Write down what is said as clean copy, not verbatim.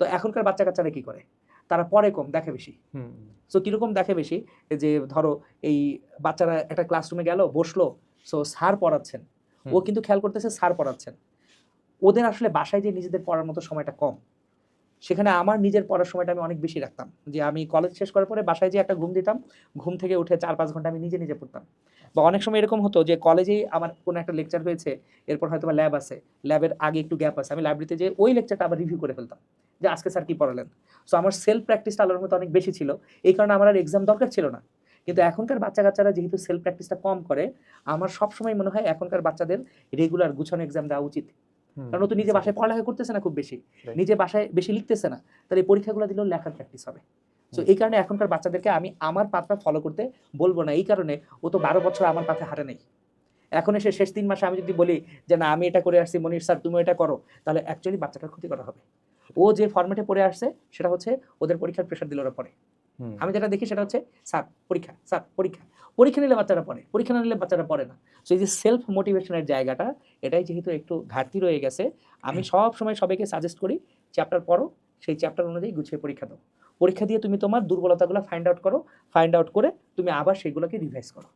তো এখনকার বাচ্চা কাচ্চারা কি করে, তারা পড়ে কম, দেখে বেশি। সো কিরকম দেখে বেশি, যে ধরো এই বাচ্চারা একটা ক্লাসরুমে গেল, বসলো, সো স্যার পড়াচ্ছেন, ও কিন্তু খেয়াল করতেছে স্যার পড়াচ্ছেন। ওদের আসলে বাসায় যে নিজেদের পড়ার মতো সময়টা কম, সেখানে আমার নিজের পড়ার সময়টা আমি অনেক বেশি রাখতাম। যে আমি কলেজ শেষ করার পরে বাসায় যে একটা ঘুম দিতাম, ঘুম থেকে উঠে ৪-৫ ঘন্টা আমি নিজে নিজে পড়তাম। বা অনেক সময় এরকম হতো যে কলেজেই আমার কোনো একটা লেকচার হয়েছে, এরপর হয়তো বা ল্যাব আছে, ল্যাবের আগে একটু গ্যাপ আছে, আমি লাইব্রেরিতে যেয়ে ওই লেকচারটা আবার রিভিউ করে ফেলতাম যে আজকে স্যার কি পড়ালেন। সো আমার সেলফ প্র্যাকটিসটা আল্লাহর মতো অনেক বেশি ছিল, এই কারণে আমার আর এক্সাম দরকার ছিল না। কিন্তু এখনকার বাচ্চা কাচ্চারা যেহেতু সেলফ প্র্যাকটিসটা কম করে, আমার সবসময় মনে হয় এখনকার বাচ্চাদের রেগুলার গুছানো এক্সাম দেওয়া উচিত। কারণ ও তো নিজে বাসায় পড়ালেখা করতেছে না খুব বেশি, নিজে বাসায় বেশি লিখতেছে না, তাহলে এই পরীক্ষাগুলো দিলেও লেখার প্র্যাকটিস হবে। সো এই কারণে এখনকার বাচ্চাদেরকে আমি আমার পাথটা ফলো করতে বলবো না, এই কারণে ও তো 12 বছর আমার পাথে হাঁটে নাই। এখন এসে শেষ 3 মাসে আমি যদি বলি যে না আমি এটা করে আসছি, মনির স্যার তুমি এটা করো, তাহলে অ্যাকচুয়ালি বাচ্চাটার ক্ষতি করা হবে। ও যে ফরম্যাটে পড়ে আসছে সেটা হচ্ছে ওদের পরীক্ষার প্রেশার দিলে ওরা পড়ে। আমি যেটা দেখি সেটা হচ্ছে স্যার পরীক্ষা, স্যার পরীক্ষা, পরীক্ষা নিলে বাচ্চারা পড়ে, পরীক্ষা না নিলে বাচ্চারা পড়ে না। সো এই যে সেলফ মোটিভেশনের জায়গাটা, এটাই যেহেতু একটু ঘাটতি রয়ে গেছে, আমি সব সময় সবাইকে সাজেস্ট করি চ্যাপ্টার পড়ো, সেই চ্যাপ্টার অনুযায়ী গুছিয়ে পরীক্ষা দাও। পরীক্ষা দিয়ে তুমি তোমার দুর্বলতাগুলো ফাইন্ড আউট করো, ফাইন্ড আউট করে তুমি আবার সেগুলোকে রিভাইজ করো।